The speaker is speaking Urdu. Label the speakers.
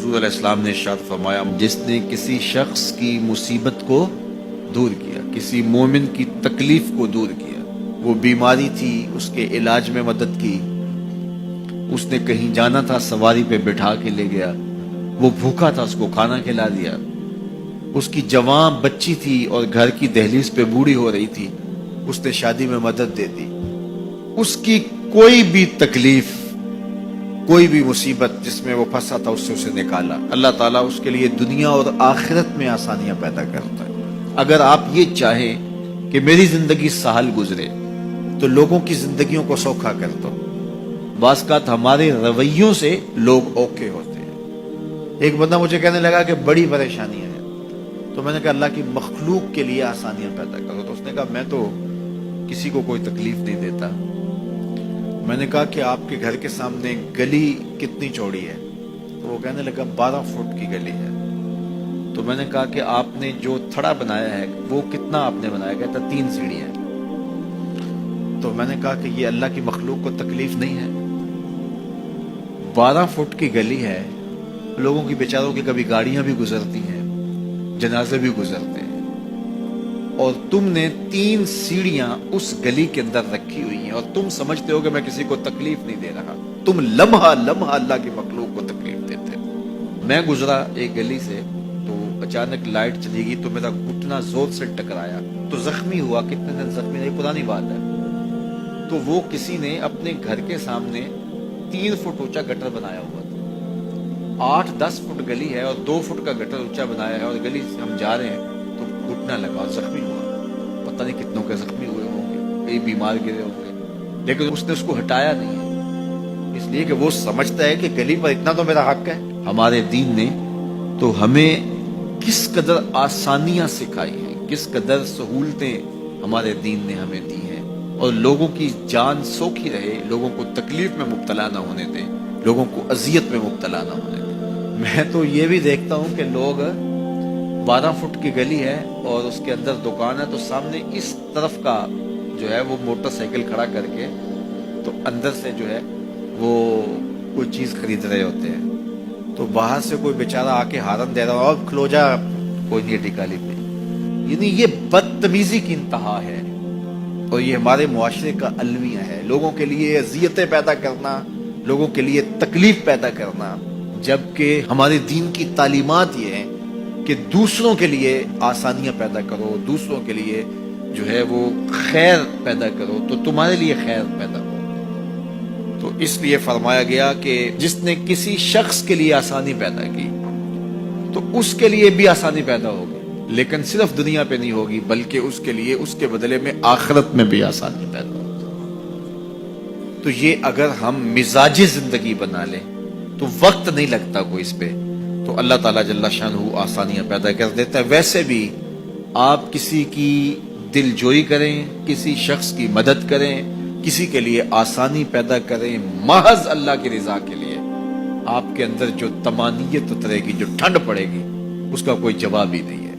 Speaker 1: حضور علیہ السلام نے ارشاد فرمایا، جس نے کسی شخص کی مصیبت کو دور کیا، کسی مومن کی تکلیف کو دور کیا، وہ بیماری تھی اس کے علاج میں مدد کی، اس نے کہیں جانا تھا سواری پہ بٹھا کے لے گیا، وہ بھوکا تھا اس کو کھانا کھلا دیا، اس کی جوان بچی تھی اور گھر کی دہلیز پہ بوڑھی ہو رہی تھی، اس نے شادی میں مدد دے دی، اس کی کوئی بھی تکلیف، کوئی بھی مصیبت جس میں وہ پھنسا تھا اس سے اسے نکالا۔ اللہ تعالیٰ اس کے لیے دنیا اور آخرت میں آسانیاں پیدا کرتا ہے۔ اگر آپ یہ چاہیں کہ میری زندگی سہل گزرے تو لوگوں کی زندگیوں کو سوکھا کر دو۔ بعض اوقات ہمارے رویوں سے لوگ اوکے ہوتے ہیں۔ ایک بندہ مجھے کہنے لگا کہ بڑی پریشانیاں ہیں، تو میں نے کہا اللہ کی مخلوق کے لیے آسانیاں پیدا کرو۔ تو اس نے کہا میں تو کسی کو کوئی تکلیف نہیں دیتا۔ میں نے کہا کہ آپ کے گھر کے سامنے گلی کتنی چوڑی ہے؟ تو وہ کہنے لگا 12 فٹ کی گلی ہے۔ تو میں نے کہا کہ آپ نے جو تھڑا بنایا ہے وہ کتنا آپ نے بنایا؟ کہتا 3 سیڑھیاں۔ تو میں نے کہا کہ یہ اللہ کی مخلوق کو تکلیف نہیں ہے؟ 12 فٹ کی گلی ہے، لوگوں کی بیچاروں کی کبھی گاڑیاں بھی گزرتی ہیں، جنازے بھی گزرتے ہیں، اور تم نے 3 سیڑھیاں اس گلی کے اندر رکھی ہوئی ہیں اور تم سمجھتے ہو کہ میں کسی کو تکلیف نہیں دے رہا۔ تم لمحہ لمحہ اللہ کی مخلوق کو تکلیف دیتے ہو۔ میں گزرا ایک گلی سے تو اچانک لائٹ چلی گئی تو میرا گھٹنا زور سے ٹکرایا تو زخمی ہوا۔ کتنے دن زخمی نہیں، پرانی بات ہے۔ تو وہ کسی نے اپنے گھر کے سامنے 3 فٹ اونچا گٹر بنایا ہوا تھا، 8-10 فٹ گلی ہے اور 2 فٹ کا گٹر اونچا بنایا ہے، اور گلی سے ہم جا رہے ہیں تو گھٹنا لگا اور زخمی ہوا۔ پتہ نہیں کتنوں کے زخمی ہوئے ہوں گے، کئی بیمار گرے ہوں گے، لیکن اس نے اس کو ہٹایا نہیں ہے، اس لیے کہ وہ سمجھتا ہے کہ گلی پر اتنا تو میرا حق ہے۔ ہمارے دین نے تو ہمیں کس قدر آسانیاں سکھائی ہیں، کس قدر سہولتیں ہمارے دین نے ہمیں دی ہیں، اور لوگوں کی جان سوکھی رہے، لوگوں کو تکلیف میں مبتلا نہ ہونے دیں، لوگوں کو اذیت میں مبتلا نہ ہونے دیں۔ میں تو یہ بھی دیکھتا ہوں کہ لوگ 12 فٹ کی گلی ہے اور اس کے اندر دکان ہے تو سامنے اس طرف کا جو ہے وہ موٹر سائیکل کھڑا کر کے تو اندر سے جو ہے وہ کوئی چیز خرید رہے ہوتے ہیں، تو باہر سے کوئی بیچارہ آ کے ہارن دے رہا ہو، اب کھلو جا، کوئی نہیں ٹکالی پہ۔ یعنی یہ بدتمیزی کی انتہا ہے، اور یہ ہمارے معاشرے کا المیہ ہے، لوگوں کے لیے اذیتیں پیدا کرنا، لوگوں کے لیے تکلیف پیدا کرنا، جبکہ ہمارے دین کی تعلیمات یہ ہیں کہ دوسروں کے لیے آسانیاں پیدا کرو، دوسروں کے لیے جو ہے وہ خیر پیدا کرو تو تمہارے لیے خیر پیدا ہو۔ تو اس لیے فرمایا گیا کہ جس نے کسی شخص کے لیے آسانی پیدا کی تو اس کے لیے بھی آسانی پیدا ہوگی، لیکن صرف دنیا پہ نہیں ہوگی بلکہ اس کے لیے اس کے بدلے میں آخرت میں بھی آسانی پیدا ہوگی۔ تو یہ اگر ہم مزاجی زندگی بنا لیں تو وقت نہیں لگتا کوئی اس پہ، تو اللہ تعالیٰ جل شانہ آسانیاں پیدا کر دیتا ہے۔ ویسے بھی آپ کسی کی دل جوئی کریں، کسی شخص کی مدد کریں، کسی کے لیے آسانی پیدا کریں محض اللہ کی رضا کے لیے، آپ کے اندر جو طمانینت اترے گی، جو ٹھنڈ پڑے گی، اس کا کوئی جواب ہی نہیں ہے۔